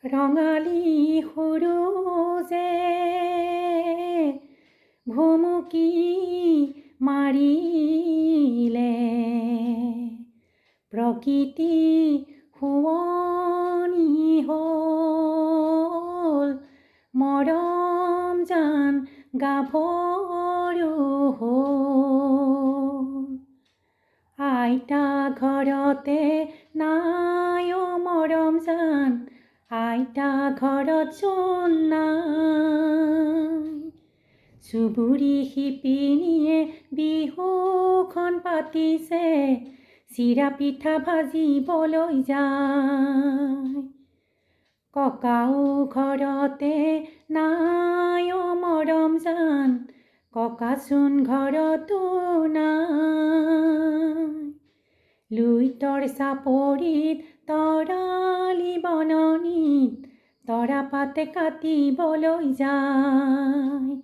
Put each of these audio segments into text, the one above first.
ৰঙালী সুৰুজে ভুমুকি মাৰিলে, প্ৰকৃতি শুৱনি হ'ল, মৰম জান গাভৰু হ'ল। আইতা ঘৰতে নাই অ মৰম জান, আইতা ঘৰত চোন নাই। চুবুৰী শিপিনীয়ে বিহুখন পাতিছে, চিৰা পিঠা ভাজিবলৈ যায়। ককাও ঘৰতে নাই অ মৰম জান, ককাচোন ঘৰতো নাই। লুইতৰ চাপৰিত তৰালি বননিত তৰাপাতে কাটিবলৈ যায়।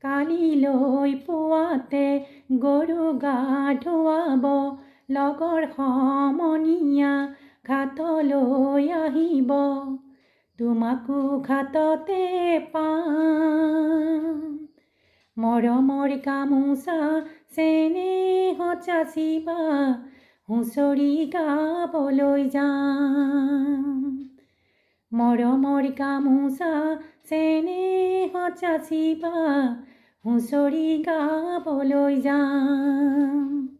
কালিলৈ পুৱাতে গৰু গা ধুৱাব, লগৰ সমনীয়া ঘাটলৈ আহিব, তোমাকো ঘাটতে পাম। মৰমৰ গামোচা চেনেহত যাচিবা, হুঁচৰি গাবলৈ যাম। মৰমৰ গামোচা চেনেহত যাচিবা, হুঁচৰি গাবলৈ যাম।